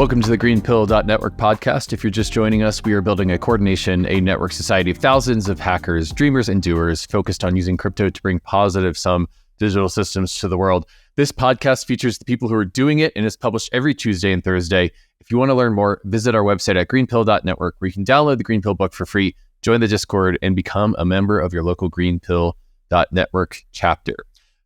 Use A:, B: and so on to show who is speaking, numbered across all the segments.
A: Welcome to the GreenPilled.network podcast. If you're just joining us, we are building a coordination, a network society of thousands of hackers, dreamers, and doers focused on using crypto to bring positive-sum digital systems to the world. This podcast features the people who are doing it and is published every Tuesday and Thursday. If you want to learn more, visit our website at GreenPilled.network, where you can download the GreenPilled Book for free, join the Discord, and become a member of your local GreenPilled.network chapter.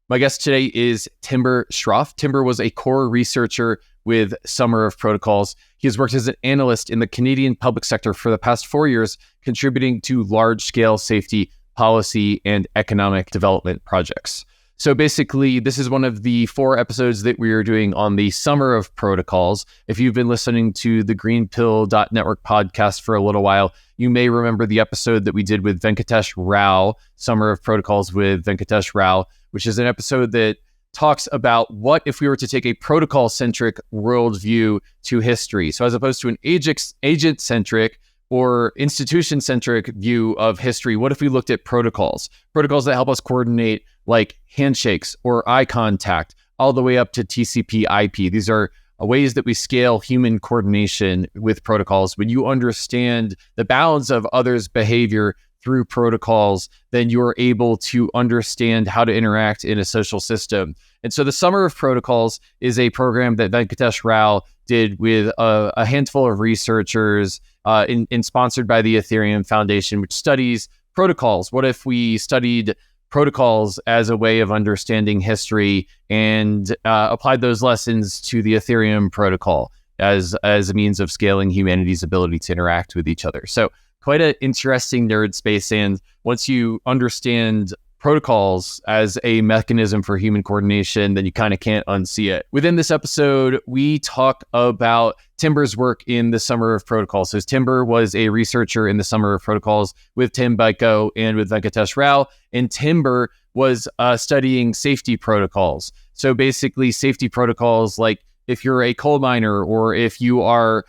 A: My guest today is Timber Schroff. Timber was a core researcher with Summer of Protocols. He has worked as an analyst in the Canadian public sector for the past 4 years, contributing to large-scale safety, policy, and economic development projects. So basically, this is one of the 4 episodes that we are doing on the Summer of Protocols. If you've been listening to the GreenPilled.network podcast for a little while, you may remember the episode that we did with Venkatesh Rao, Summer of Protocols with Venkatesh Rao, which is an episode that talks about what if we were to take a protocol-centric worldview to history. So as opposed to an agent-centric or institution-centric view of history, what if we looked at protocols? Protocols that help us coordinate, like handshakes or eye contact, all the way up to TCP/IP. These are ways that we scale human coordination with protocols. When you understand the balance of others' behavior through protocols, then you're able to understand how to interact in a social system. And so the Summer of Protocols is a program that Venkatesh Rao did with a handful of researchers and sponsored by the Ethereum Foundation, which studies protocols. What if we studied protocols as a way of understanding history and applied those lessons to the Ethereum protocol as a means of scaling humanity's ability to interact with each other? So quite an interesting nerd space. And once you understand protocols as a mechanism for human coordination, then you kind of can't unsee it. Within this episode, we talk about Timber's work in the Summer of Protocols. So Timber was a researcher in the Summer of Protocols with Tim Baiko and with Venkatesh Rao. And Timber was studying safety protocols. So basically safety protocols, like if you're a coal miner or if you are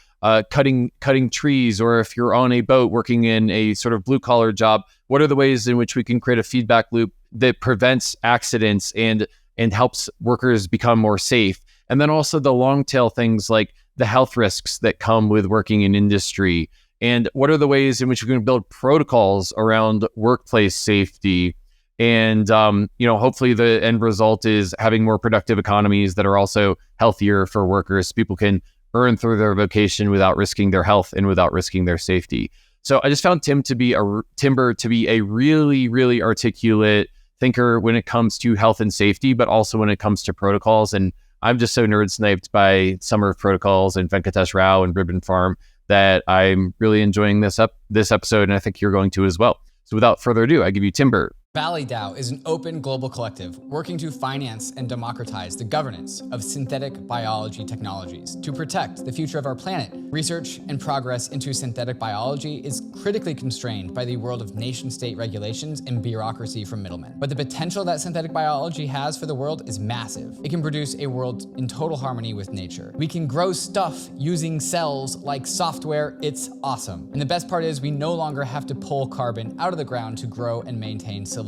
A: cutting trees, or if you're on a boat working in a sort of blue collar job, what are the ways in which we can create a feedback loop that prevents accidents and helps workers become more safe? And then also the long tail things like the health risks that come with working in industry. And what are the ways in which we can build protocols around workplace safety? And, hopefully the end result is having more productive economies that are also healthier for workers. People can earn through their vocation without risking their health and without risking their safety. So I just found Timber to be a really, really articulate thinker when it comes to health and safety, but also when it comes to protocols. And I'm just so nerd sniped by Summer of Protocols and Venkatesh Rao and Ribbon Farm that I'm really enjoying this episode, and I think you're going to as well. So without further ado, I give you Timber.
B: ValleyDAO is an open global collective working to finance and democratize the governance of synthetic biology technologies to protect the future of our planet. Research and progress into synthetic biology is critically constrained by the world of nation-state regulations and bureaucracy from middlemen. But the potential that synthetic biology has for the world is massive. It can produce a world in total harmony with nature. We can grow stuff using cells like software. It's awesome. And the best part is we no longer have to pull carbon out of the ground to grow and maintain civilization.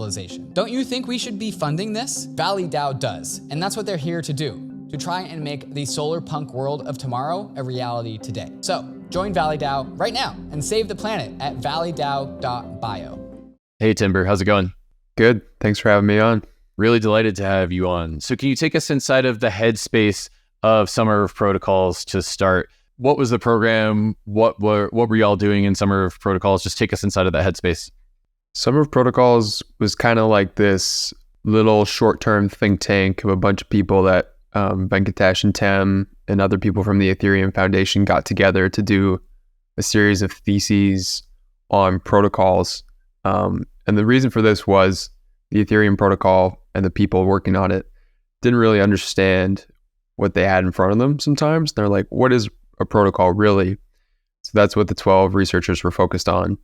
B: Don't you think we should be funding this? ValleyDAO does, and that's what they're here to do, to try and make the SolarPunk world of tomorrow a reality today. So join ValleyDAO right now and save the planet at valleydao.bio.
A: Hey Timber, how's it going?
C: Good, thanks for having me on.
A: Really delighted to have you on. So can you take us inside of the headspace of Summer of Protocols to start? What was the program? What were y'all doing in Summer of Protocols? Just take us inside of that headspace.
C: Summer of Protocols was kind of like this little short-term think tank of a bunch of people that Venkatesh and Tim and other people from the Ethereum Foundation got together to do a series of theses on protocols. And the reason for this was the Ethereum protocol and the people working on it didn't really understand what they had in front of them sometimes. They're like, what is a protocol really? So that's what the 12 researchers were focused on.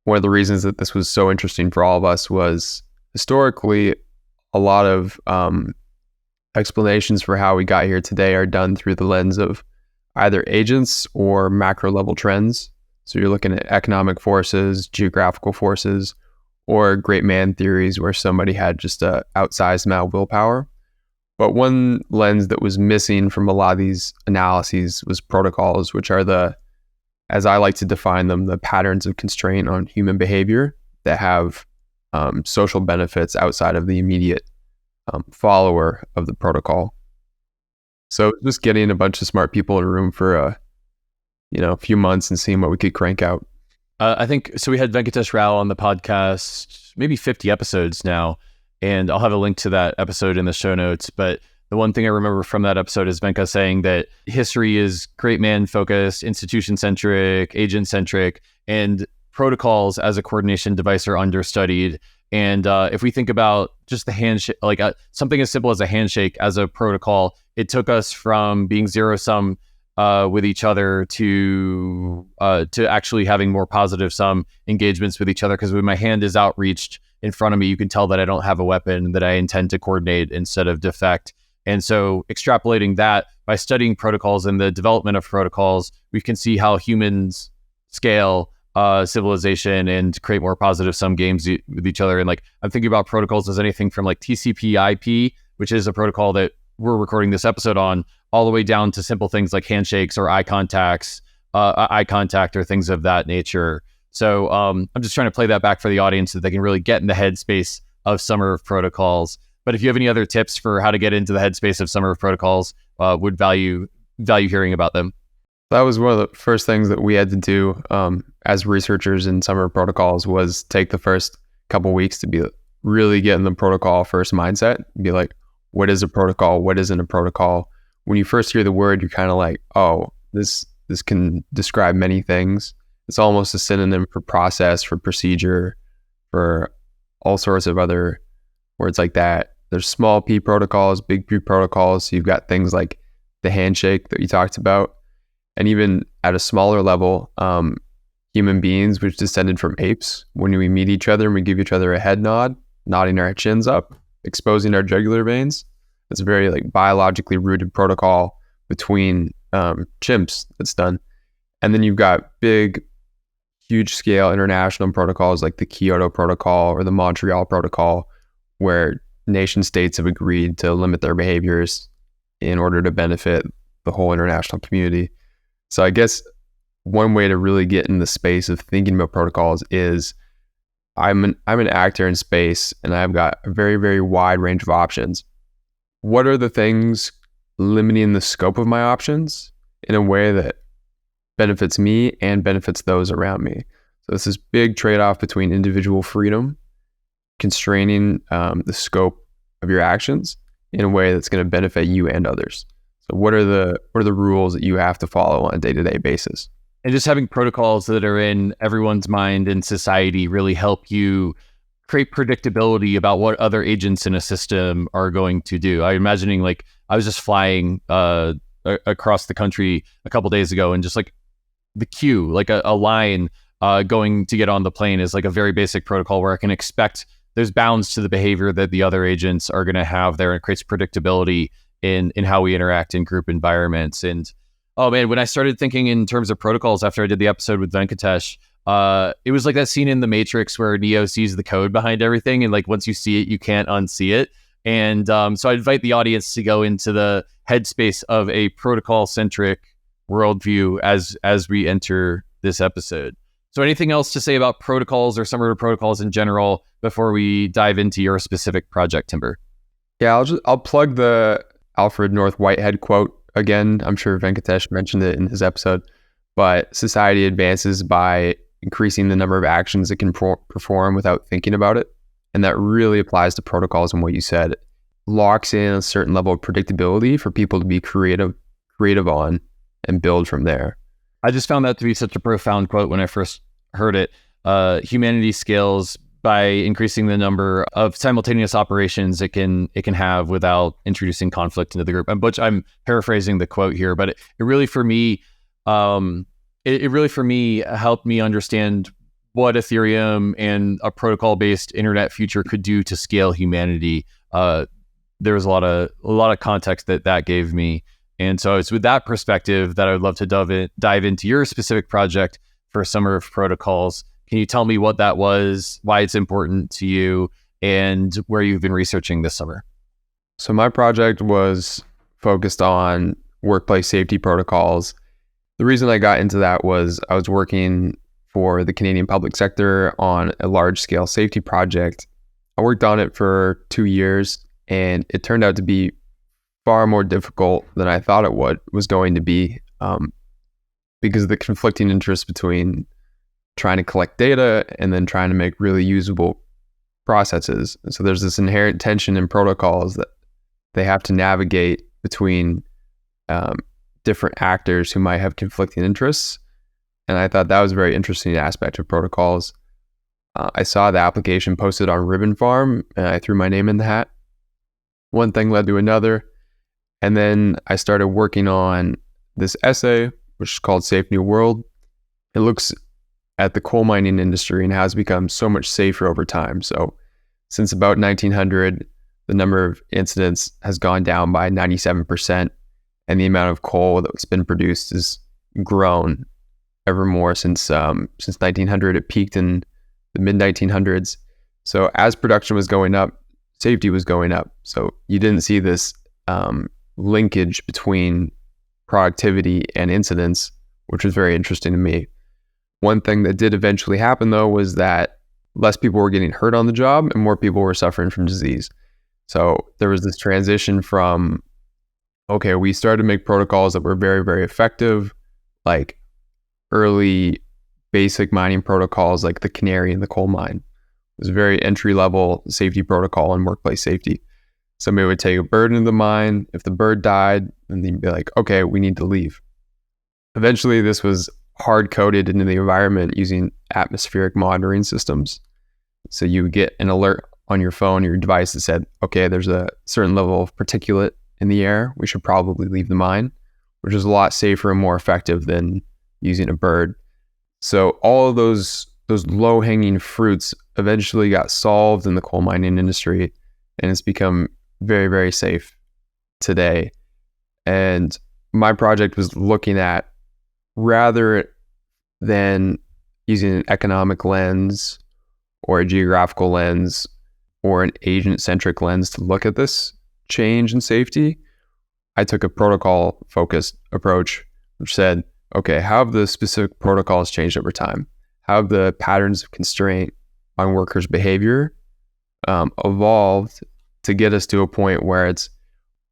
C: One of the reasons that this was so interesting for all of us was historically a lot of explanations for how we got here today are done through the lens of either agents or macro level trends. So you're looking at economic forces, geographical forces, or great man theories where somebody had just an outsized amount of willpower. But one lens that was missing from a lot of these analyses was protocols, which are the, as I like to define them, the patterns of constraint on human behavior that have social benefits outside of the immediate follower of the protocol. So just getting a bunch of smart people in a room for a few months and seeing what we could crank out.
A: I think so. We had Venkatesh Rao on the podcast, maybe 50 episodes now, and I'll have a link to that episode in the show notes. But the one thing I remember from that episode is Venka saying that history is great man focused, institution centric, agent centric, and protocols as a coordination device are understudied. And if we think about just the handshake, like something as simple as a handshake as a protocol, it took us from being zero sum with each other to actually having more positive sum engagements with each other. Because when my hand is outreached in front of me, you can tell that I don't have a weapon, that I intend to coordinate instead of defect. And so extrapolating that by studying protocols and the development of protocols, we can see how humans scale civilization and create more positive sum games with each other. And like, I'm thinking about protocols as anything from like TCP/IP, which is a protocol that we're recording this episode on, all the way down to simple things like handshakes or eye contact or things of that nature. So I'm just trying to play that back for the audience so that they can really get in the headspace of Summer of Protocols. But if you have any other tips for how to get into the headspace of Summer of Protocols, would value hearing about them.
C: That was one of the first things that we had to do as researchers in Summer of Protocols, was take the first couple weeks to be really get in the protocol first mindset. Be like, what is a protocol? What isn't a protocol? When you first hear the word, you're kind of like, oh, this can describe many things. It's almost a synonym for process, for procedure, for all sorts of other words like that. There's small p protocols, big P protocols. So you've got things like the handshake that you talked about. And even at a smaller level, human beings, which descended from apes, when we meet each other and we give each other a head nod, nodding our chins up, exposing our jugular veins. It's a very like biologically rooted protocol between chimps that's done. And then you've got big, huge scale international protocols like the Kyoto Protocol or the Montreal Protocol, where nation states have agreed to limit their behaviors in order to benefit the whole international community. So I guess one way to really get in the space of thinking about protocols is I'm an actor in space, and I've got a very, very wide range of options. What are the things limiting the scope of my options in a way that benefits me and benefits those around me? So it's this big trade-off between individual freedom, constraining the scope of your actions in a way that's going to benefit you and others. So what are the rules that you have to follow on a day-to-day basis?
A: And just having protocols that are in everyone's mind in society really help you create predictability about what other agents in a system are going to do. I'm imagining, like, I was just flying across the country a couple days ago, and just like the queue, like a line going to get on the plane is like a very basic protocol where I can expect there's bounds to the behavior that the other agents are going to have there, and it creates predictability in how we interact in group environments. And oh man, when I started thinking in terms of protocols after I did the episode with Venkatesh, it was like that scene in The Matrix where Neo sees the code behind everything, and like once you see it, you can't unsee it. And so I invite the audience to go into the headspace of a protocol-centric worldview as we enter this episode. So anything else to say about protocols or Summer of Protocols in general before we dive into your specific project, Timber?
C: Yeah, I'll plug the Alfred North Whitehead quote again. I'm sure Venkatesh mentioned it in his episode, but society advances by increasing the number of actions it can perform without thinking about it. And that really applies to protocols, and what you said. It locks in a certain level of predictability for people to be creative on and build from there.
A: I just found that to be such a profound quote when I first heard it. Humanity scales by increasing the number of simultaneous operations it can have without introducing conflict into the group. But I'm paraphrasing the quote here, but it really for me, it really for me helped me understand what Ethereum and a protocol-based internet future could do to scale humanity. There was a lot of context that gave me. And so it's with that perspective that I would love to dive into your specific project for Summer of Protocols. Can you tell me what that was, why it's important to you, and where you've been researching this summer?
C: So my project was focused on workplace safety protocols. The reason I got into that was I was working for the Canadian public sector on a large-scale safety project. I worked on it for 2 years, and it turned out to be far more difficult than I thought it was going to be, because of the conflicting interests between trying to collect data and then trying to make really usable processes. And so there's this inherent tension in protocols that they have to navigate between different actors who might have conflicting interests. And I thought that was a very interesting aspect of protocols. I saw the application posted on Ribbon Farm, and I threw my name in the hat. One thing led to another. And then I started working on this essay, which is called Safe New World. It looks at the coal mining industry and how it's become so much safer over time. So since about 1900, the number of incidents has gone down by 97%, and the amount of coal that's been produced has grown ever more since 1900. It peaked in the mid-1900s. So as production was going up, safety was going up. So you didn't see this linkage between productivity and incidents, which was very interesting to me. One thing that did eventually happen, though, was that less people were getting hurt on the job and more people were suffering from disease. So there was this transition from, okay, we started to make protocols that were very, very effective, like early basic mining protocols like the canary in the coal mine. It was a very entry-level safety protocol in workplace safety. Somebody would take a bird into the mine. If the bird died, then they'd be like, okay, we need to leave. Eventually, this was hard-coded into the environment using atmospheric monitoring systems. So you would get an alert on your phone, your device that said, okay, there's a certain level of particulate in the air. We should probably leave the mine, which is a lot safer and more effective than using a bird. So all of those low-hanging fruits eventually got solved in the coal mining industry, and it's become very, very safe today. And my project was looking at, rather than using an economic lens or a geographical lens or an agent-centric lens to look at this change in safety, I took a protocol-focused approach, which said, okay, how have the specific protocols changed over time? How have the patterns of constraint on workers' behavior evolved to get us to a point where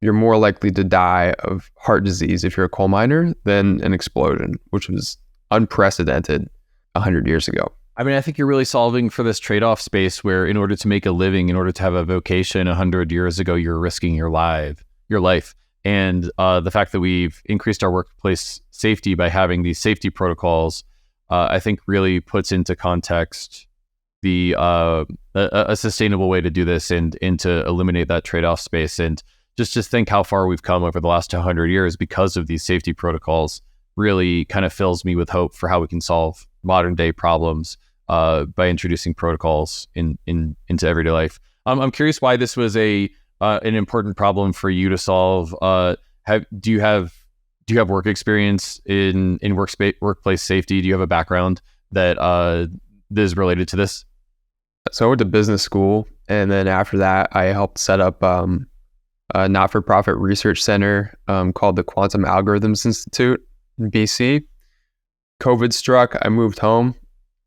C: you're more likely to die of heart disease if you're a coal miner than an explosion, which was unprecedented 100 years ago.
A: I mean, I think you're really solving for this trade-off space where in order to make a living, in order to have a vocation 100 years ago, you're risking your life. And the fact that we've increased our workplace safety by having these safety protocols, I think really puts into context a sustainable way to do this and to eliminate that trade-off space. And just think how far we've come over the last 100 years because of these safety protocols really kind of fills me with hope for how we can solve modern day problems by introducing protocols into everyday life. I'm curious why this was an important problem for you to solve. Do you have work experience in workplace safety? Do you have a background that is related to this?
C: So I went to business school, and then after that, I helped set up a not-for-profit research center called the Quantum Algorithms Institute in BC. COVID struck. I moved home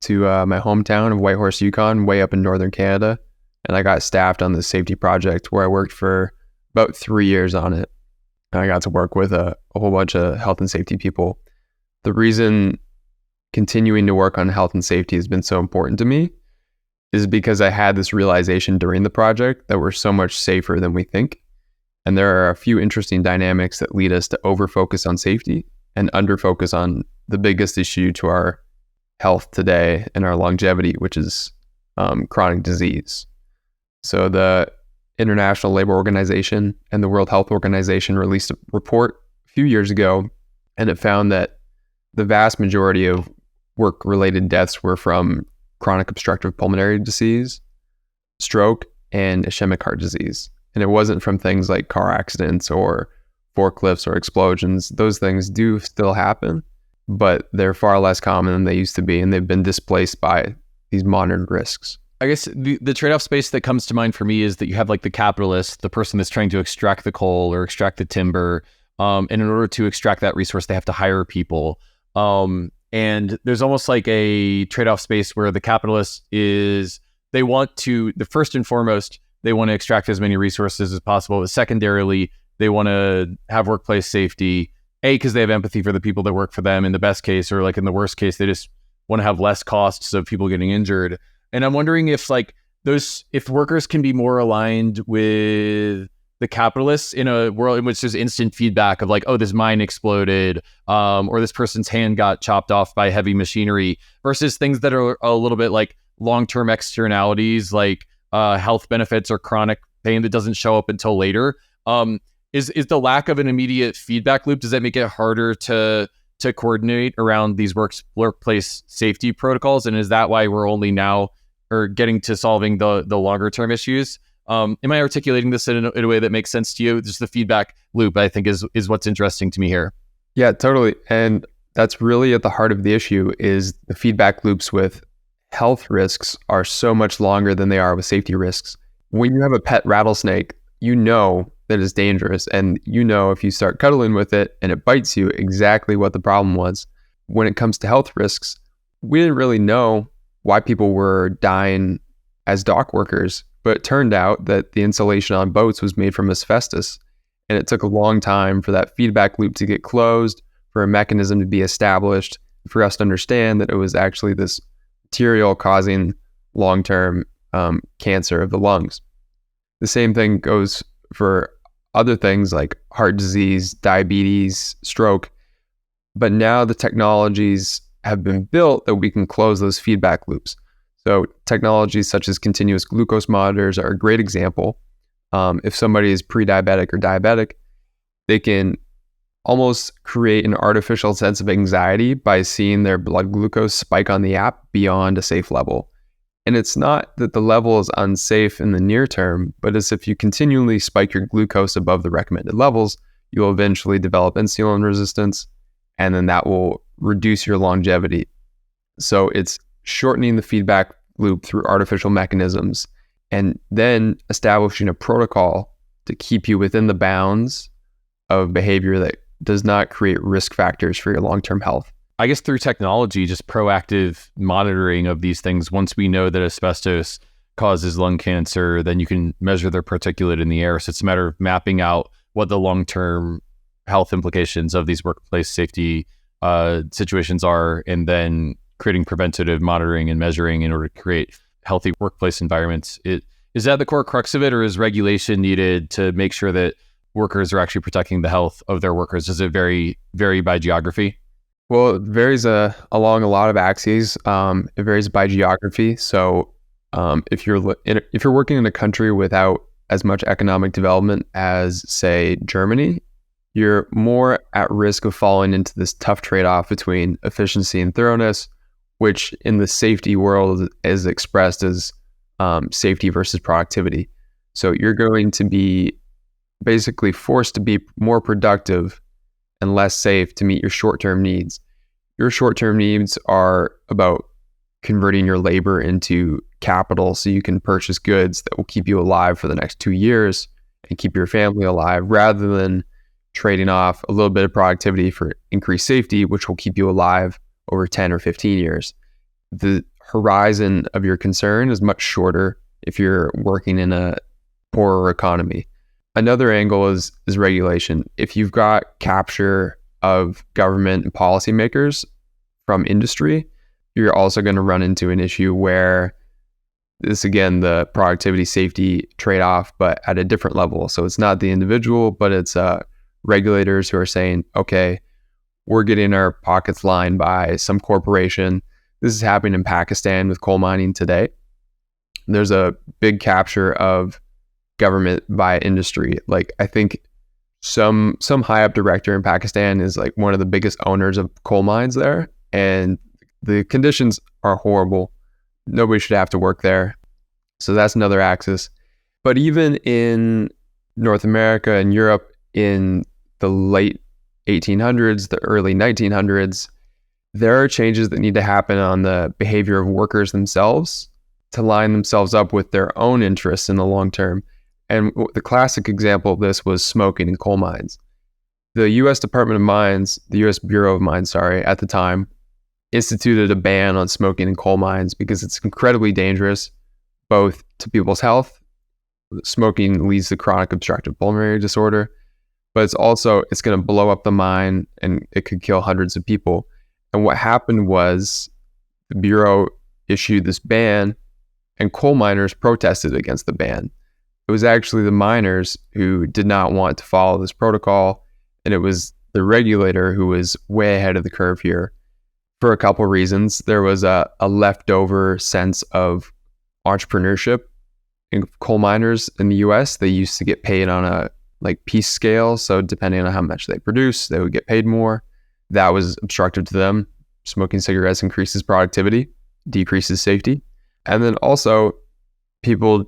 C: to my hometown of Whitehorse, Yukon, way up in northern Canada, and I got staffed on this safety project where I worked for about 3 years on it. And I got to work with a whole bunch of health and safety people. The reason continuing to work on health and safety has been so important to me is because I had this realization during the project that we're so much safer than we think. And there are a few interesting dynamics that lead us to over-focus on safety and under-focus on the biggest issue to our health today and our longevity, which is chronic disease. So the International Labor Organization and the World Health Organization released a report a few years ago, and it found that the vast majority of work-related deaths were from chronic obstructive pulmonary disease, stroke, and ischemic heart disease. And it wasn't from things like car accidents or forklifts or explosions. Those things do still happen, but they're far less common than they used to be, and they've been displaced by these modern risks.
A: I guess the trade-off space that comes to mind for me is that you have like the capitalist, the person that's trying to extract the coal or extract the timber. And in order to extract that resource, they have to hire people. And there's almost like a trade-off space where the capitalist is, they want to, the first and foremost, they want to extract as many resources as possible. But secondarily, they want to have workplace safety, because they have empathy for the people that work for them in the best case, or like in the worst case, they just want to have less costs of people getting injured. And I'm wondering if like if workers can be more aligned with the capitalists in a world in which there's instant feedback of like, oh, this mine exploded, or this person's hand got chopped off by heavy machinery, versus things that are a little bit like long-term externalities, like health benefits or chronic pain that doesn't show up until later. Is the lack of an immediate feedback loop, does that make it harder to coordinate around these workplace safety protocols? And is that why we're only now getting to solving the longer term issues? Am I articulating this in a way that makes sense to you? Just the feedback loop, I think, is what's interesting to me here.
C: Yeah, totally. And that's really at the heart of the issue, is the feedback loops with health risks are so much longer than they are with safety risks. When you have a pet rattlesnake, you know that it's dangerous. And you know if you start cuddling with it and it bites you, exactly what the problem was. When it comes to health risks, we didn't really know why people were dying as dock workers, but it turned out that the insulation on boats was made from asbestos. And it took a long time for that feedback loop to get closed, for a mechanism to be established, for us to understand that it was actually this material causing long-term cancer of the lungs. The same thing goes for other things like heart disease, diabetes, stroke. But now the technologies have been built that we can close those feedback loops. So technologies such as continuous glucose monitors are a great example. If somebody is pre-diabetic or diabetic, they can almost create an artificial sense of anxiety by seeing their blood glucose spike on the app beyond a safe level. And it's not that the level is unsafe in the near term, but as if you continually spike your glucose above the recommended levels, you'll eventually develop insulin resistance, and then that will reduce your longevity. So it's shortening the feedback loop through artificial mechanisms, and then establishing a protocol to keep you within the bounds of behavior that does not create risk factors for your long-term health.
A: I guess through technology, just proactive monitoring of these things. Once we know that asbestos causes lung cancer, then you can measure their particulate in the air. So it's a matter of mapping out what the long-term health implications of these workplace safety situations are, and then creating preventative monitoring and measuring in order to create healthy workplace environments. Is that the core crux of it, or is regulation needed to make sure that workers are actually protecting the health of their workers? Does it vary by geography?
C: Well, it varies along a lot of axes. It varies by geography. So if you're working in a country without as much economic development as, say, Germany, you're more at risk of falling into this tough trade-off between efficiency and thoroughness, which in the safety world is expressed as safety versus productivity. So you're going to be basically forced to be more productive and less safe to meet your short-term needs. Your short-term needs are about converting your labor into capital so you can purchase goods that will keep you alive for the next 2 years and keep your family alive, rather than trading off a little bit of productivity for increased safety, which will keep you alive over 10 or 15 years. The horizon of your concern is much shorter if you're working in a poorer economy. Another angle is regulation. If you've got capture of government and policymakers from industry, you're also going to run into an issue where this, again, the productivity safety trade-off, but at a different level. So it's not the individual, but it's regulators who are saying, okay, we're getting our pockets lined by some corporation. This is happening in Pakistan with coal mining today. There's a big capture of government by industry. Like, I think some high up director in Pakistan is like one of the biggest owners of coal mines there, and the conditions are horrible. Nobody should have to work there. So that's another axis. But even in North America and Europe in the late 1800s, the early 1900s, there are changes that need to happen on the behavior of workers themselves to line themselves up with their own interests in the long term. And the classic example of this was smoking in coal mines. The U.S. Department of Mines, the U.S. Bureau of Mines, at the time, instituted a ban on smoking in coal mines because it's incredibly dangerous, both to people's health. Smoking leads to chronic obstructive pulmonary disorder, but it's going to blow up the mine and it could kill hundreds of people. And what happened was the Bureau issued this ban and coal miners protested against the ban. It was actually the miners who did not want to follow this protocol, and it was the regulator who was way ahead of the curve here for a couple of reasons. There was a leftover sense of entrepreneurship in coal miners in the US. They used to get paid on a piece scale, so depending on how much they produce, they would get paid more. That was obstructive to them. Smoking cigarettes increases productivity, decreases safety. And then also, people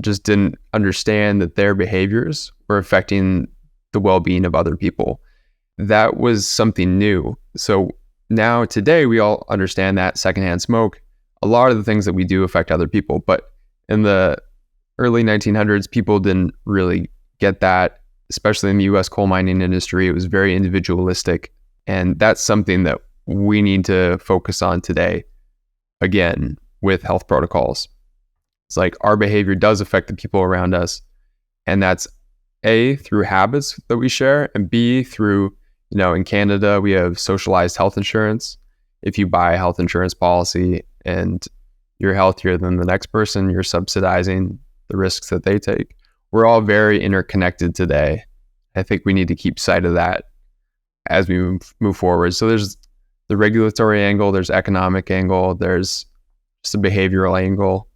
C: just didn't understand that their behaviors were affecting the well-being of other people. That was something new. So now today we all understand that secondhand smoke, a lot of the things that we do affect other people. But in the early 1900s, people didn't really get that, especially in the US coal mining industry. It was very individualistic. And that's something that we need to focus on today, again, with health protocols. It's like our behavior does affect the people around us. And that's A, through habits that we share, and B, through, in Canada, we have socialized health insurance. If you buy a health insurance policy and you're healthier than the next person, you're subsidizing the risks that they take. We're all very interconnected today. I think we need to keep sight of that as we move forward. So there's the regulatory angle, there's economic angle, there's just a behavioral angle.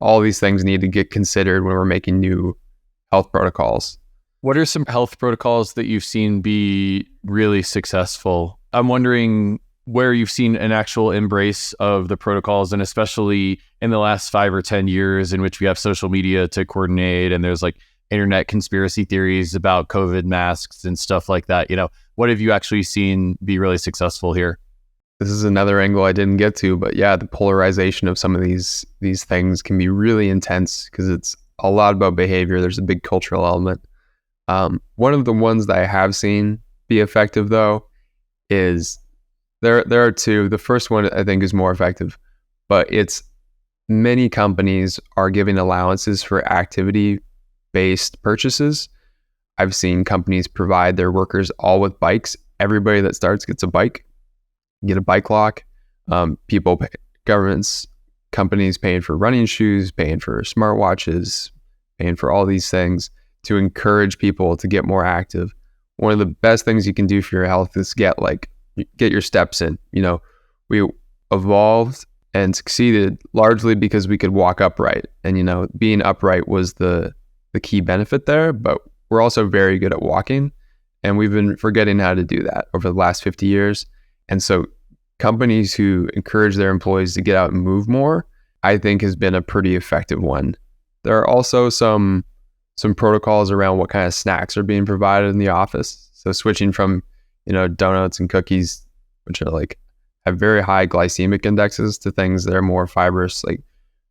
C: All these things need to get considered when we're making new health protocols.
A: What are some health protocols that you've seen be really successful? I'm wondering where you've seen an actual embrace of the protocols, and especially in the last 5 or 10 years in which we have social media to coordinate, and there's internet conspiracy theories about COVID masks and stuff like that. What have you actually seen be really successful here?
C: This is another angle I didn't get to, but yeah, the polarization of some of these things can be really intense because it's a lot about behavior. There's a big cultural element. One of the ones that I have seen be effective, though, is there are two. The first one I think is more effective, but it's many companies are giving allowances for activity-based purchases. I've seen companies provide their workers all with bikes. Everybody that starts gets a bike. Get a bike lock. Governments, companies paying for running shoes, paying for smartwatches, paying for all these things to encourage people to get more active. One of the best things you can do for your health is get your steps in. We evolved and succeeded largely because we could walk upright, and being upright was the key benefit there. But we're also very good at walking, and we've been forgetting how to do that over the last 50 years. And so companies who encourage their employees to get out and move more, I think has been a pretty effective one. There are also some protocols around what kind of snacks are being provided in the office. So switching from, donuts and cookies, which are have very high glycemic indexes, to things that are more fibrous, like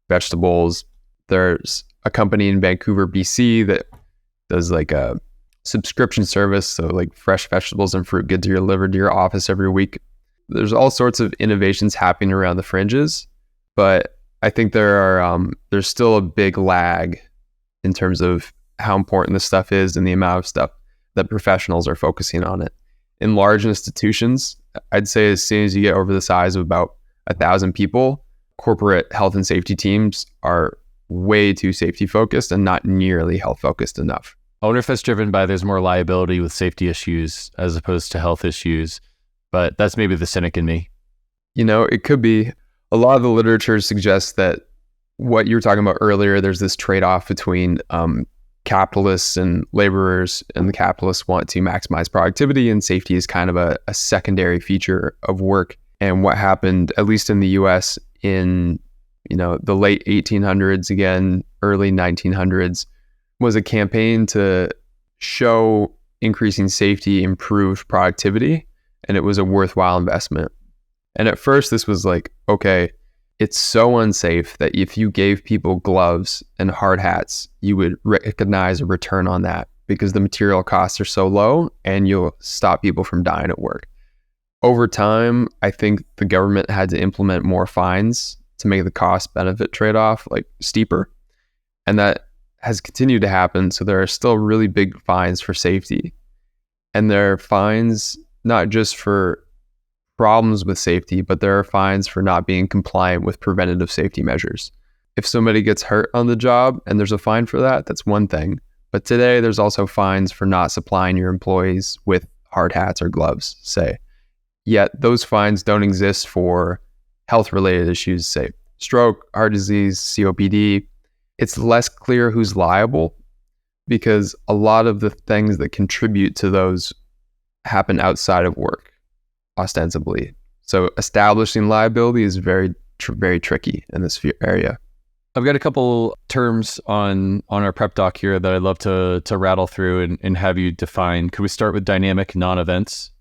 C: vegetables. There's a company in Vancouver, BC that does a subscription service. So fresh vegetables and fruit get delivered to your office every week. There's all sorts of innovations happening around the fringes, but I think there's still a big lag in terms of how important this stuff is and the amount of stuff that professionals are focusing on it. In large institutions, I'd say as soon as you get over the size of about 1,000 people, corporate health and safety teams are way too safety focused and not nearly health focused enough.
A: I wonder if that's driven by there's more liability with safety issues as opposed to health issues, but that's maybe the cynic in me.
C: It could be. A lot of the literature suggests that what you were talking about earlier, there's this trade-off between capitalists and laborers, and the capitalists want to maximize productivity, and safety is kind of a secondary feature of work. And what happened, at least in the US in the late 1800s, again, early 1900s, was a campaign to show increasing safety improved productivity, and it was a worthwhile investment. And at first this was okay, it's so unsafe that if you gave people gloves and hard hats, you would recognize a return on that because the material costs are so low and you'll stop people from dying at work. Over time, I think the government had to implement more fines to make the cost benefit trade-off like steeper. And that has continued to happen. So there are still really big fines for safety. And there are fines not just for problems with safety, but there are fines for not being compliant with preventative safety measures. If somebody gets hurt on the job and there's a fine for that, that's one thing. But today there's also fines for not supplying your employees with hard hats or gloves, say. Yet those fines don't exist for health-related issues, say stroke, heart disease, COPD. It's less clear who's liable because a lot of the things that contribute to those happen outside of work, ostensibly. So establishing liability is very tricky in this area.
A: I've got a couple terms on our prep doc here that I'd love to rattle through and have you define. Could we start with dynamic non-events?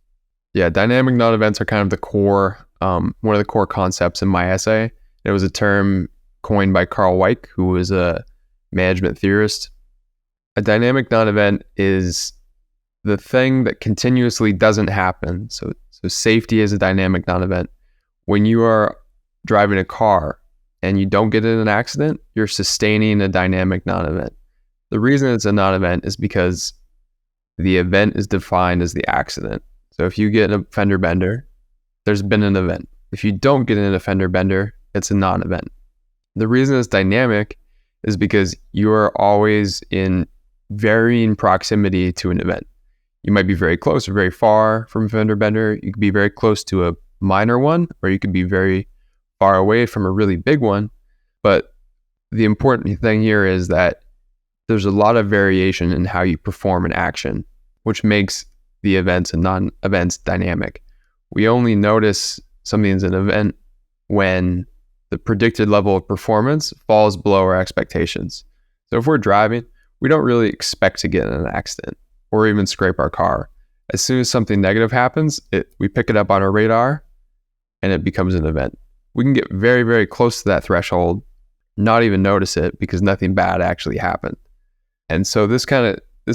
C: Yeah, dynamic non-events are kind of the core, one of the core concepts in my essay. It was a term coined by Carl Weick, who was a management theorist. A dynamic non-event is the thing that continuously doesn't happen. So safety is a dynamic non-event. When you are driving a car and you don't get in an accident, you're sustaining a dynamic non-event. The reason it's a non-event is because the event is defined as the accident. So if you get a fender bender, there's been an event. If you don't get in a fender bender, it's a non-event. The reason it's dynamic is because you are always in varying proximity to an event. You might be very close or very far from a fender bender. You could be very close to a minor one, or you could be very far away from a really big one. But the important thing here is that there's a lot of variation in how you perform an action, which makes the events and non-events dynamic. We only notice something's an event when the predicted level of performance falls below our expectations. So if we're driving, we don't really expect to get in an accident or even scrape our car. As soon as something negative happens, we pick it up on our radar and it becomes an event. We can get very, very close to that threshold, not even notice it because nothing bad actually happened. And so this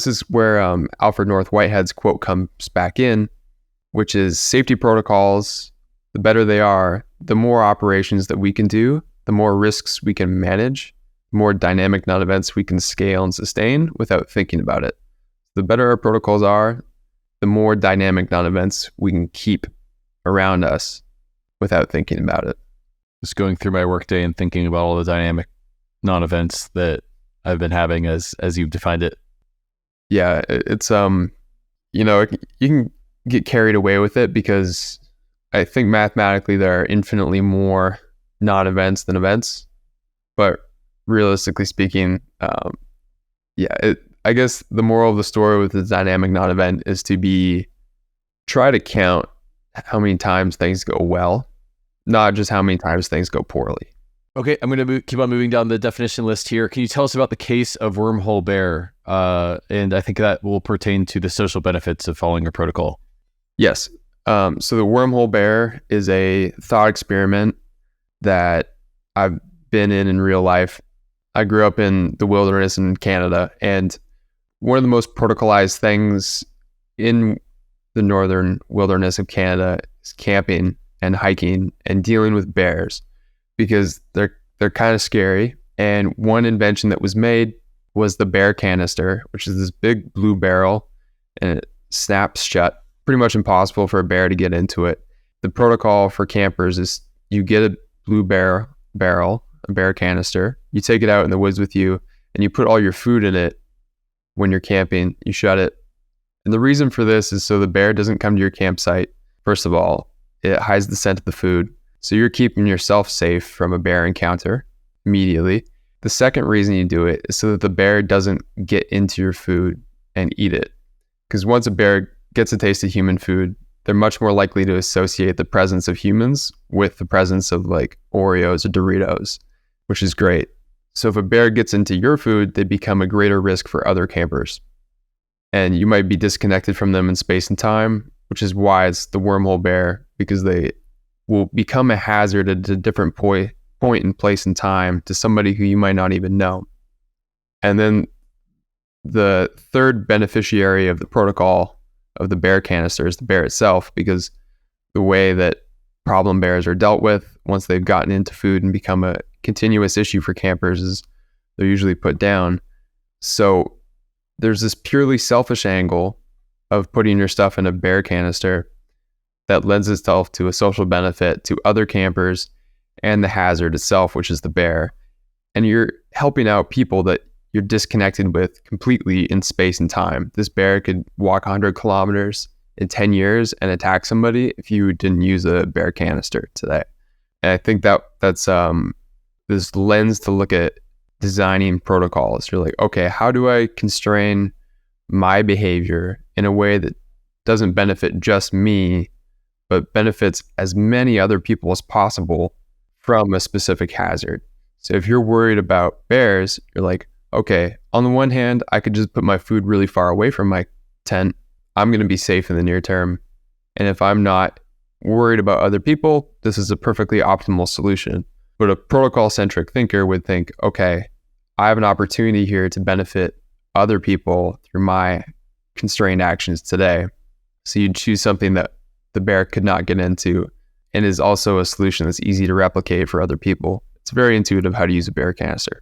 C: is where Alfred North Whitehead's quote comes back in, which is safety protocols, the better they are, the more operations that we can do, the more risks we can manage, the more dynamic non-events we can scale and sustain without thinking about it. The better our protocols are, the more dynamic non-events we can keep around us without thinking about it.
A: Just going through my workday and thinking about all the dynamic non-events that I've been having as you've defined it.
C: Yeah, it's you can get carried away with it because I think mathematically there are infinitely more non-events than events, but realistically speaking, I guess the moral of the story with the dynamic non-event is to try to count how many times things go well, not just how many times things go poorly.
A: Okay, I'm going to keep on moving down the definition list here. Can you tell us about the case of Wormhole Bear? And I think that will pertain to the social benefits of following a protocol.
C: Yes. So the Wormhole Bear is a thought experiment that I've been in real life. I grew up in the wilderness in Canada, and one of the most protocolized things in the northern wilderness of Canada is camping and hiking and dealing with bears, because they're kind of scary. And one invention that was made was the bear canister, which is this big blue barrel, and it snaps shut. Pretty much impossible for a bear to get into it. The protocol for campers is you get a blue barrel, a bear canister, you take it out in the woods with you, and you put all your food in it. When you're camping, you shut it. And the reason for this is so the bear doesn't come to your campsite. First of all, it hides the scent of the food, so you're keeping yourself safe from a bear encounter immediately. The second reason you do it is so that the bear doesn't get into your food and eat it. Because once a bear gets a taste of human food, they're much more likely to associate the presence of humans with the presence of like Oreos or Doritos, which is great. So if a bear gets into your food, they become a greater risk for other campers. And you might be disconnected from them in space and time, which is why it's the Wormhole Bear, because they will become a hazard at a different point and place in time to somebody who you might not even know. And then the third beneficiary of the protocol of the bear canister is the bear itself, because the way that problem bears are dealt with once they've gotten into food and become a continuous issue for campers is they're usually put down. So there's this purely selfish angle of putting your stuff in a bear canister that lends itself to a social benefit to other campers and the hazard itself, which is the bear. And you're helping out people that you're disconnected with completely in space and time. This bear could walk 100 kilometers in 10 years and attack somebody if you didn't use a bear canister today. And I think that's this lens to look at designing protocols. You're like, okay, how do I constrain my behavior in a way that doesn't benefit just me, but benefits as many other people as possible from a specific hazard? So if you're worried about bears, you're like, okay, on the one hand, I could just put my food really far away from my tent. I'm going to be safe in the near term. And if I'm not worried about other people, this is a perfectly optimal solution. But a protocol-centric thinker would think, okay, I have an opportunity here to benefit other people through my constrained actions today. So you'd choose something that the bear could not get into and is also a solution that's easy to replicate for other people. It's very intuitive how to use a bear canister.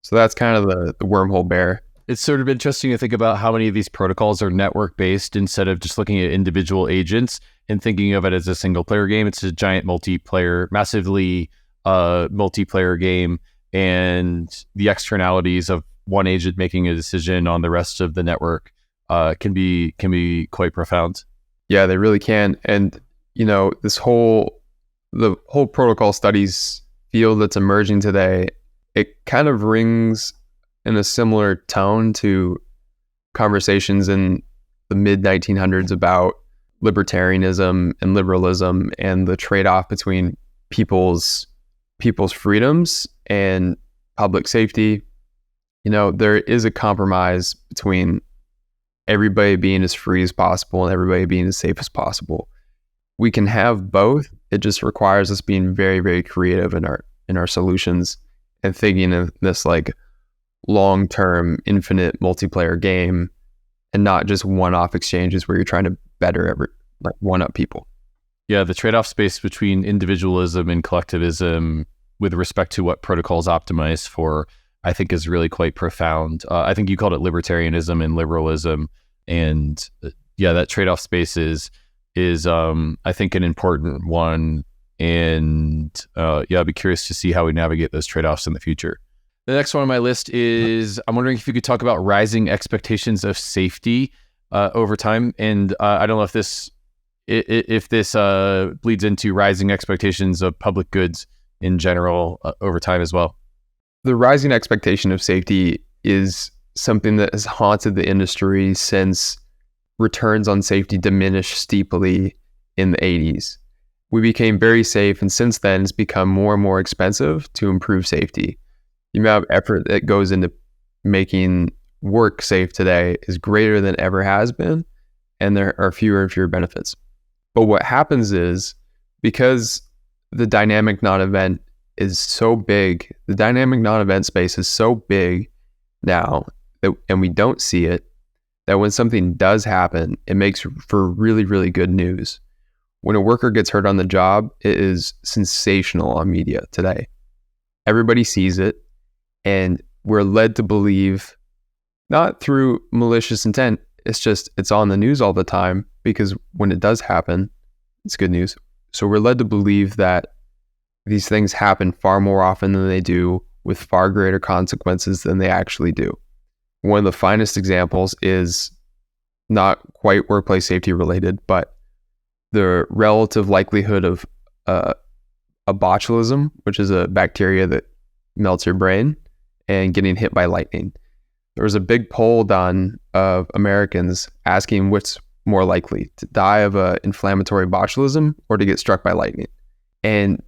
C: So that's kind of the Wormhole Bear.
A: It's sort of interesting to think about how many of these protocols are network-based instead of just looking at individual agents and thinking of it as a single-player game. It's a giant multiplayer, massively multiplayer game, and the externalities of one agent making a decision on the rest of the network can be quite profound.
C: Yeah, they really can. And the whole protocol studies field that's emerging today, it kind of rings in a similar tone to conversations in the mid-1900s about libertarianism and liberalism and the trade-off between people's freedoms and public safety. There is a compromise between everybody being as free as possible and everybody being as safe as possible. We can have both. It just requires us being very, very creative in our solutions and thinking of this like long-term infinite multiplayer game and not just one-off exchanges where you're trying to better one-up people.
A: Yeah, the trade-off space between individualism and collectivism with respect to what protocols optimize for, I think, is really quite profound. I think you called it libertarianism and liberalism, and that trade-off space is I think an important one. And I'd be curious to see how we navigate those trade-offs in the future. The next one on my list is, I'm wondering if you could talk about rising expectations of safety over time. And I don't know if this bleeds into rising expectations of public goods in general over time as well.
C: The rising expectation of safety is something that has haunted the industry since returns on safety diminished steeply in the 80s. We became very safe, and since then it's become more and more expensive to improve safety. The amount of effort that goes into making work safe today is greater than ever has been, and there are fewer and fewer benefits. But what happens is, because the dynamic non-event is so big, the dynamic non-event space is so big now, and we don't see it, that when something does happen, it makes for really, really good news. When a worker gets hurt on the job, it is sensational on media today. Everybody sees it, and we're led to believe, not through malicious intent, it's on the news all the time, because when it does happen, it's good news. So we're led to believe that these things happen far more often than they do, with far greater consequences than they actually do. One of the finest examples is not quite workplace safety related, but the relative likelihood of botulism, which is a bacteria that melts your brain, and getting hit by lightning. There was a big poll done of Americans asking what's more likely, to die of inflammatory botulism or to get struck by lightning. And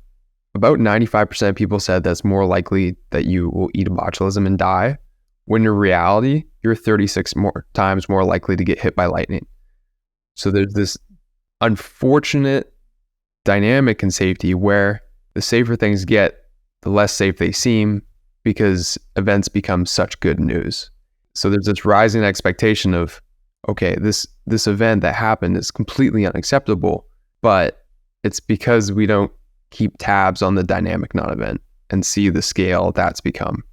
C: about 95% of people said that's more likely that you will eat a botulism and die, when in reality, you're 36 more times more likely to get hit by lightning. So there's this unfortunate dynamic in safety where the safer things get, the less safe they seem, because events become such good news. So there's this rising expectation of, okay, this event that happened is completely unacceptable, but it's because we don't keep tabs on the dynamic non-event and see the scale that's become.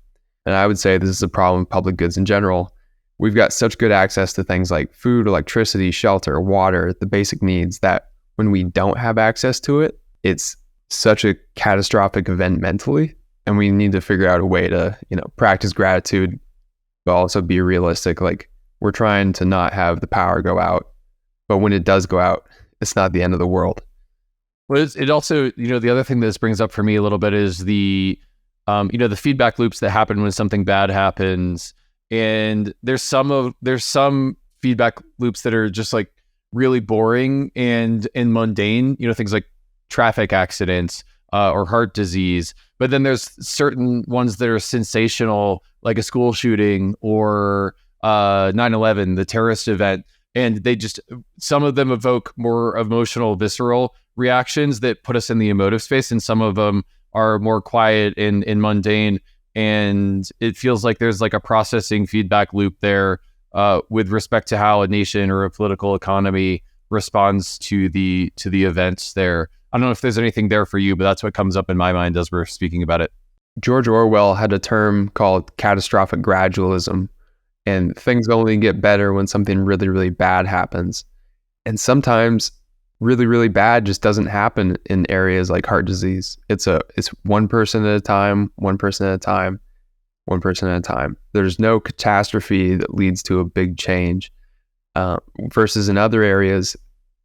C: And I would say this is a problem with public goods in general. We've got such good access to things like food, electricity, shelter, water, the basic needs, that when we don't have access to it, it's such a catastrophic event mentally. And we need to figure out a way to, practice gratitude, but also be realistic. Like, we're trying to not have the power go out, but when it does go out, it's not the end of the world.
A: Well, it also, the other thing that this brings up for me a little bit is the feedback loops that happen when something bad happens. And there's some feedback loops that are just like really boring and mundane, things like traffic accidents or heart disease. But then there's certain ones that are sensational, like a school shooting or 9/11, the terrorist event. And some of them evoke more emotional, visceral reactions that put us in the emotive space. And some of them are more quiet and mundane. And it feels like there's like a processing feedback loop there with respect to how a nation or a political economy responds to the events there. I don't know if there's anything there for you, but that's what comes up in my mind as we're speaking about it.
C: George Orwell had a term called catastrophic gradualism, and things only get better when something really, really bad happens. And sometimes really, really bad just doesn't happen in areas like heart disease. It's one person at a time, one person at a time, one person at a time. There's no catastrophe that leads to a big change. Versus in other areas,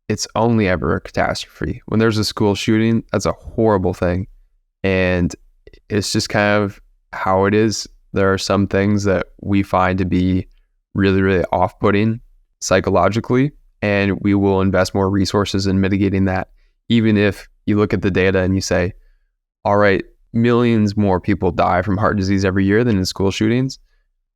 C: it's only ever a catastrophe. When there's a school shooting, that's a horrible thing. And it's just kind of how it is. There are some things that we find to be really, really off-putting psychologically, and we will invest more resources in mitigating that. Even if you look at the data and you say, all right, millions more people die from heart disease every year than in school shootings.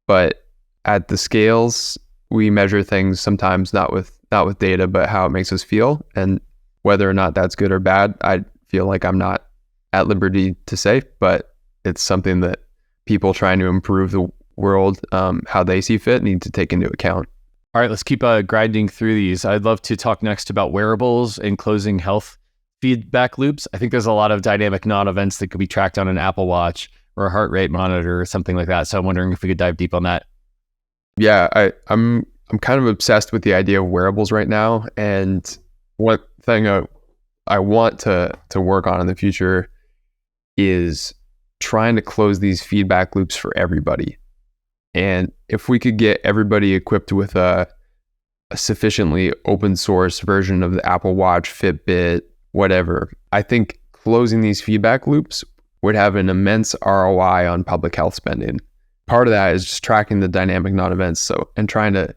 C: But at the scales, we measure things sometimes not with data, but how it makes us feel. And whether or not that's good or bad, I feel like I'm not at liberty to say, but it's something that people trying to improve the world, how they see fit, need to take into account.
A: All right, let's keep grinding through these. I'd love to talk next about wearables and closing health feedback loops. I think there's a lot of dynamic non-events that could be tracked on an Apple Watch or a heart rate monitor or something like that. So I'm wondering if we could dive deep on that.
C: Yeah, I'm kind of obsessed with the idea of wearables right now. And one thing I want to work on in the future is trying to close these feedback loops for everybody. And if we could get everybody equipped with a sufficiently open source version of the Apple Watch, Fitbit, whatever, I think closing these feedback loops would have an immense ROI on public health spending. Part of that is just tracking the dynamic non-events, and trying to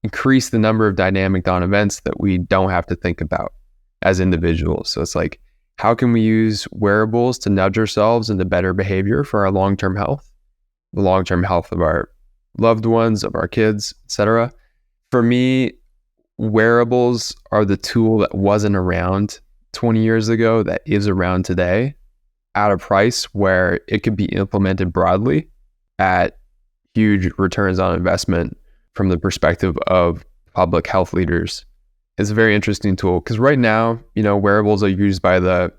C: increase the number of dynamic non-events that we don't have to think about as individuals. So it's like, how can we use wearables to nudge ourselves into better behavior for our long-term health, the long-term health of our loved ones, of our kids, etc. For me, wearables are the tool that wasn't around 20 years ago that is around today at a price where it could be implemented broadly at huge returns on investment from the perspective of public health leaders. It's a very interesting tool because right now, wearables are used by the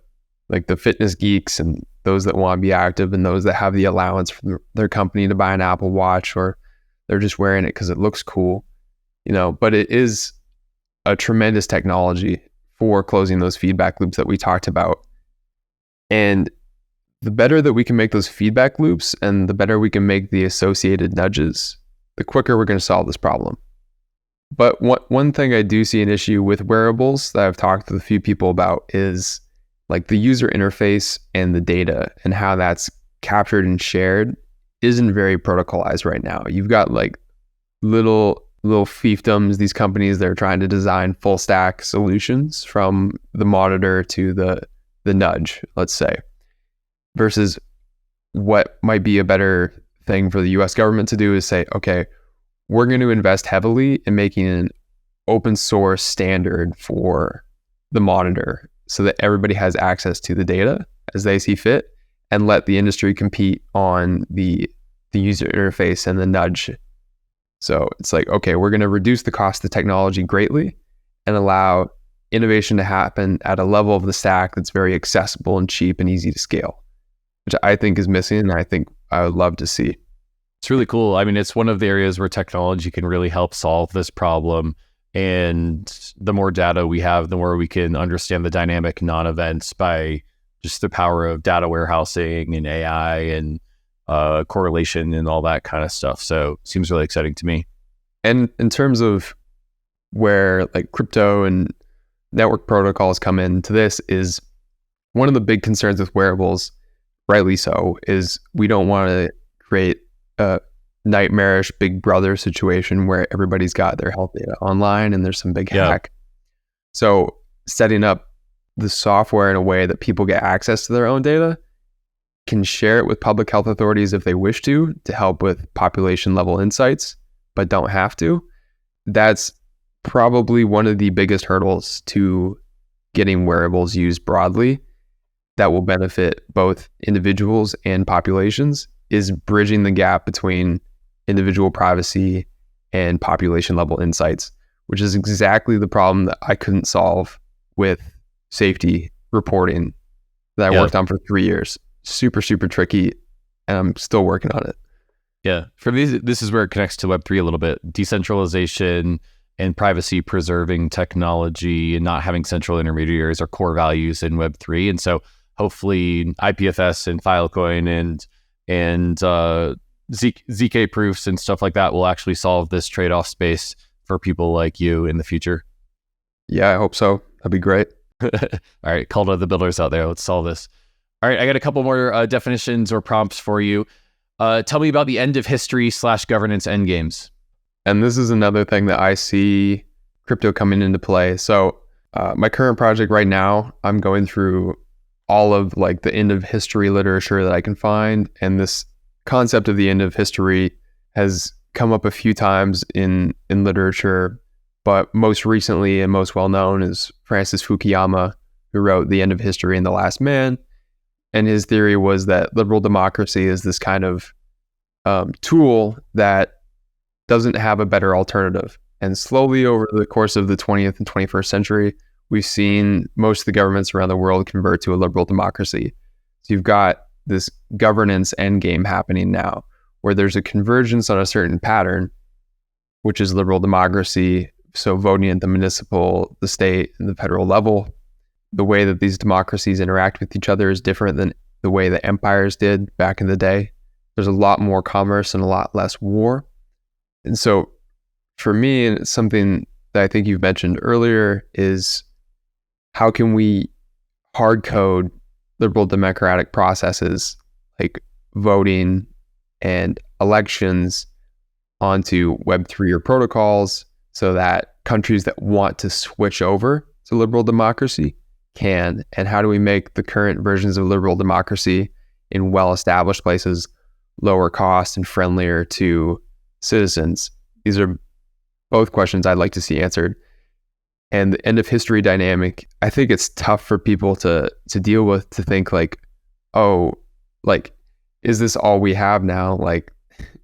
C: fitness geeks and those that want to be active and those that have the allowance from their company to buy an Apple Watch, or they're just wearing it because it looks cool, but it is a tremendous technology for closing those feedback loops that we talked about. And the better that we can make those feedback loops and the better we can make the associated nudges, the quicker we're going to solve this problem. But one thing I do see an issue with wearables that I've talked to a few people about is like the user interface and the data and how that's captured and shared isn't very protocolized right now. You've got like little fiefdoms, these companies that are trying to design full stack solutions from the monitor to the nudge, let's say, versus what might be a better thing for the US government to do is say, okay, we're going to invest heavily in making an open source standard for the monitor so that everybody has access to the data as they see fit. and let the industry compete on the user interface and the nudge. So it's like, okay, we're going to reduce the cost of technology greatly and allow innovation to happen at a level of the stack that's very accessible and cheap and easy to scale, which I think is missing, and I think I would love to see.
A: It's really cool. I mean, it's one of the areas where technology can really help solve this problem. And the more data we have, the more we can understand the dynamic non-events by just the power of data warehousing and AI and correlation and all that kind of stuff. So it seems really exciting to me.
C: And in terms of where like crypto and network protocols come into this, is one of the big concerns with wearables, rightly so, is we don't want to create a nightmarish big brother situation where everybody's got their health data online and there's some big hack. So setting up the software in a way that people get access to their own data, can share it with public health authorities if they wish to help with population level insights, but don't have to. That's probably one of the biggest hurdles to getting wearables used broadly that will benefit both individuals and populations, is bridging the gap between individual privacy and population level insights, which is exactly the problem that I couldn't solve with safety reporting that I worked on for 3 years. Super, super tricky, and I'm still working on it.
A: Yeah. For me, this is where it connects to Web3 a little bit. Decentralization and privacy preserving technology and not having central intermediaries are core values in Web3. And so hopefully IPFS and Filecoin and ZK proofs and stuff like that will actually solve this trade-off space for people like you in the future.
C: Yeah, I hope so. That'd be great.
A: All right, call to the builders out there. Let's solve this. All right, I got a couple more definitions or prompts for you. Tell me about the end of history / governance endgames.
C: And this is another thing that I see crypto coming into play. So my current project right now, I'm going through all of like the end of history literature that I can find. And this concept of the end of history has come up a few times in literature, but most recently and most well known is Francis Fukuyama, who wrote The End of History and The Last Man. And his theory was that liberal democracy is this kind of tool that doesn't have a better alternative. And slowly over the course of the 20th and 21st century, we've seen most of the governments around the world convert to a liberal democracy. So you've got this governance endgame happening now, where there's a convergence on a certain pattern, which is liberal democracy. So voting at the municipal, the state, and the federal level. The way that these democracies interact with each other is different than the way that empires did back in the day. There's a lot more commerce and a lot less war. And so for me, and it's something that I think you've mentioned earlier, is how can we hard code liberal democratic processes like voting and elections onto Web3 or protocols so that countries that want to switch over to liberal democracy can, and how do we make the current versions of liberal democracy in well-established places lower cost and friendlier to citizens? These are both questions I'd like to see answered. And the end of history dynamic, I think it's tough for people to deal with, to think like, oh, like, is this all we have now? Like,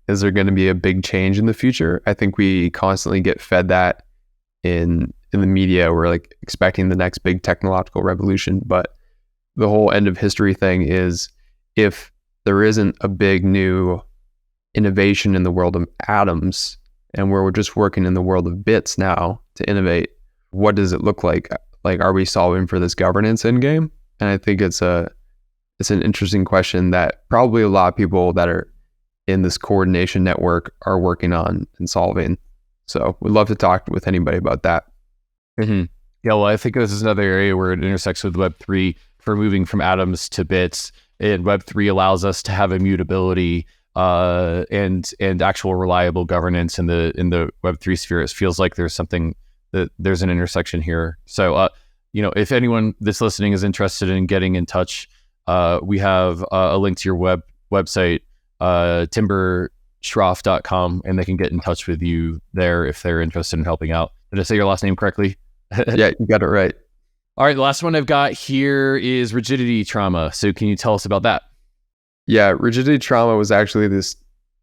C: is there going to be a big change in the future? I think we constantly get fed that in the media. We're like expecting the next big technological revolution, but the whole end of history thing is, if there isn't a big new innovation in the world of atoms, and we're just working in the world of bits now to innovate, what does it look like? Like, are we solving for this governance endgame? And I think it's an interesting question that probably a lot of people that are in this coordination network are working on and solving. So we'd love to talk with anybody about that.
A: Mm-hmm. Yeah, well, I think this is another area where it intersects with Web3 for moving from atoms to bits. And Web3 allows us to have immutability and actual reliable governance in the Web3 sphere. It feels like there's an intersection here. So, if anyone that's listening is interested in getting in touch, we have a link to your website, timberschroff.com, and they can get in touch with you there if they're interested in helping out. Did I say your last name correctly?
C: Yeah, you got it right.
A: All right, the last one I've got here is Rigidity Trauma. So can you tell us about that?
C: Yeah, rigidity trauma was actually this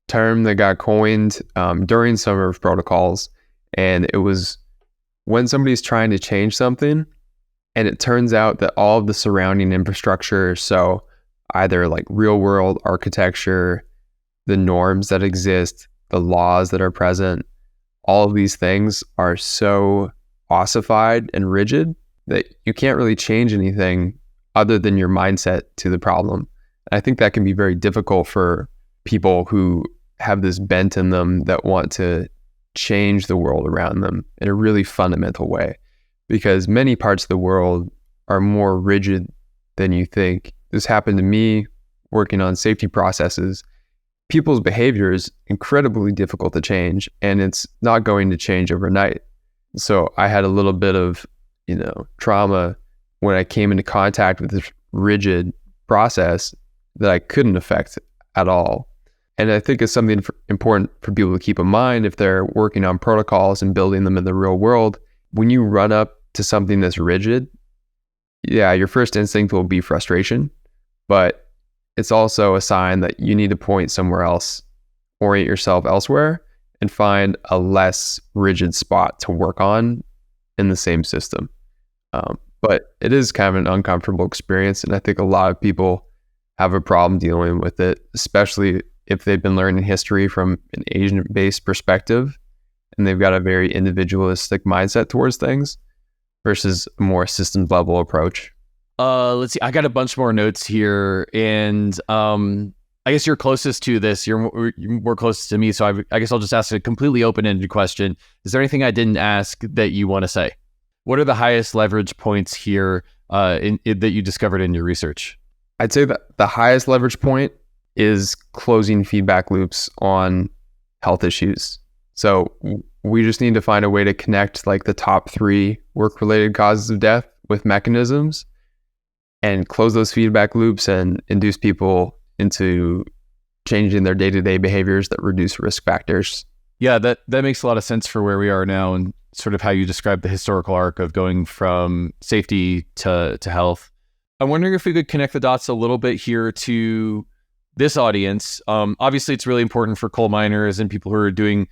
C: term that got coined during Summer of Protocols. And it was when somebody's trying to change something, and it turns out that all of the surrounding infrastructure, so either like real world architecture, the norms that exist, the laws that are present, all of these things are so ossified and rigid that you can't really change anything other than your mindset to the problem. And I think that can be very difficult for people who have this bent in them that want to change the world around them in a really fundamental way, because many parts of the world are more rigid than you think. This happened to me working on safety processes. People's behavior is incredibly difficult to change, and it's not going to change overnight. So I had a little bit of, trauma when I came into contact with this rigid process that I couldn't affect at all. And I think it's something important for people to keep in mind if they're working on protocols and building them in the real world. When you run up to something that's rigid, yeah, your first instinct will be frustration, but it's also a sign that you need to point somewhere else, orient yourself elsewhere, and find a less rigid spot to work on in the same system. But it is kind of an uncomfortable experience, and I think a lot of people have a problem dealing with it, especially if they've been learning history from an Asian-based perspective and they've got a very individualistic mindset towards things versus a more systems level approach.
A: Let's see. I got a bunch more notes here, and I guess you're closest to this. You're more closest to me, so I guess I'll just ask a completely open-ended question. Is there anything I didn't ask that you want to say? What are the highest leverage points here that you discovered in your research?
C: I'd say that the highest leverage point is closing feedback loops on health issues. So we just need to find a way to connect like the top 3 work-related causes of death with mechanisms and close those feedback loops and induce people into changing their day-to-day behaviors that reduce risk factors.
A: Yeah, that makes a lot of sense for where we are now and sort of how you describe the historical arc of going from safety to health. I'm wondering if we could connect the dots a little bit here to this audience. Obviously, it's really important for coal miners and people who are doing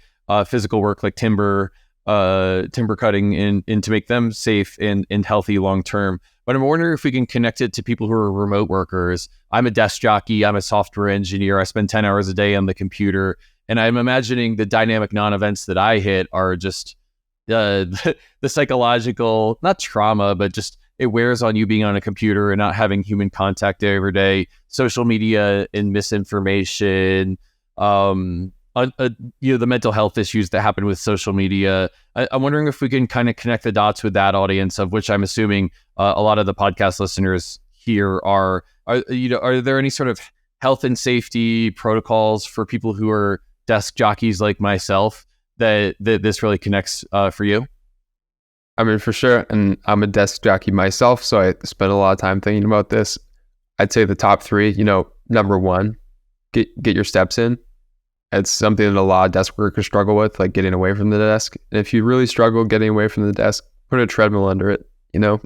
A: physical work like timber cutting and to make them safe and healthy long term. But I'm wondering if we can connect it to people who are remote workers. I'm a desk jockey. I'm a software engineer. I spend 10 hours a day on the computer. And I'm imagining the dynamic non-events that I hit are just the psychological, not trauma, but just it wears on you being on a computer and not having human contact every day, social media and misinformation, the mental health issues that happen with social media. I'm wondering if we can kind of connect the dots with that audience, of which I'm assuming a lot of the podcast listeners here are there any sort of health and safety protocols for people who are desk jockeys like myself that this really connects for you?
C: I mean, for sure. And I'm a desk jockey myself, so I spend a lot of time thinking about this. I'd say the top 3, number 1, get your steps in. It's something that a lot of desk workers struggle with, like getting away from the desk. And if you really struggle getting away from the desk, put a treadmill under it,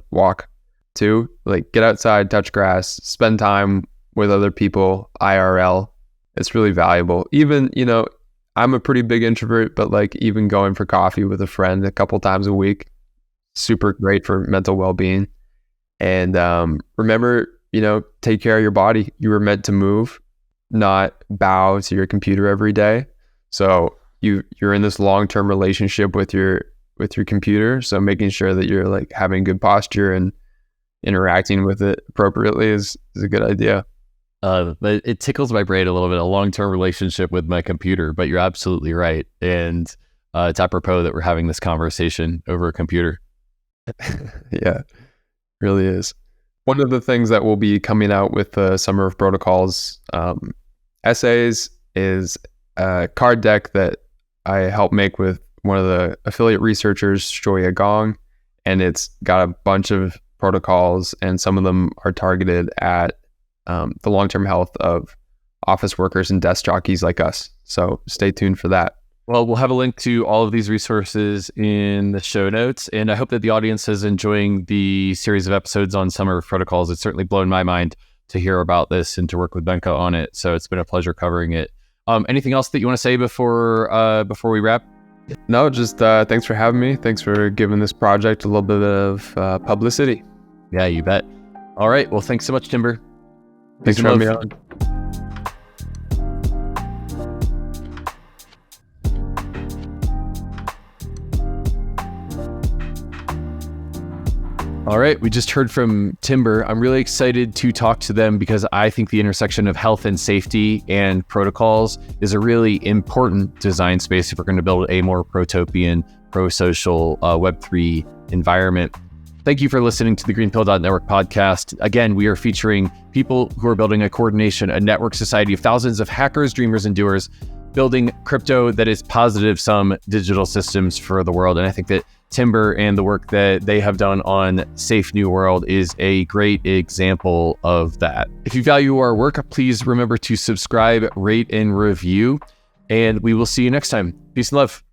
C: walk. 2, like get outside, touch grass, spend time with other people, IRL. It's really valuable. Even, I'm a pretty big introvert, but like even going for coffee with a friend a couple times a week, super great for mental well-being. And remember, take care of your body. You were meant to move, not bow to your computer every day. So you're in this long-term relationship with your computer. So making sure that you're like having good posture and interacting with it appropriately is a good idea.
A: But it tickles my brain a little bit, a long-term relationship with my computer, but you're absolutely right. And it's apropos that we're having this conversation over a computer.
C: Yeah, really is. One of the things that will be coming out with the Summer of Protocols essays is a card deck that I helped make with one of the affiliate researchers, Shoya Gong, and it's got a bunch of protocols, and some of them are targeted at the long-term health of office workers and desk jockeys like us. So stay tuned for that.
A: Well, we'll have a link to all of these resources in the show notes, and I hope that the audience is enjoying the series of episodes on Summer of Protocols. It's certainly blown my mind to hear about this and to work with Benka on it. So it's been a pleasure covering it. Anything else that you want to say before we wrap?
C: No, just thanks for having me. Thanks for giving this project a little bit of publicity.
A: Yeah, you bet. All right. Well, thanks so much, Timber.
C: Thanks for having me on.
A: All right, we just heard from Timber. I'm really excited to talk to them because I think the intersection of health and safety and protocols is a really important design space if we're going to build a more protopian, pro-social Web3 environment. Thank you for listening to the GreenPilled.network podcast. Again, we are featuring people who are building a coordination, a network society of thousands of hackers, dreamers, and doers, building crypto that is positive sum digital systems for the world. And I think that Timber and the work that they have done on Safe New World is a great example of that. If you value our work, please remember to subscribe, rate, and review, and we will see you next time. Peace and love.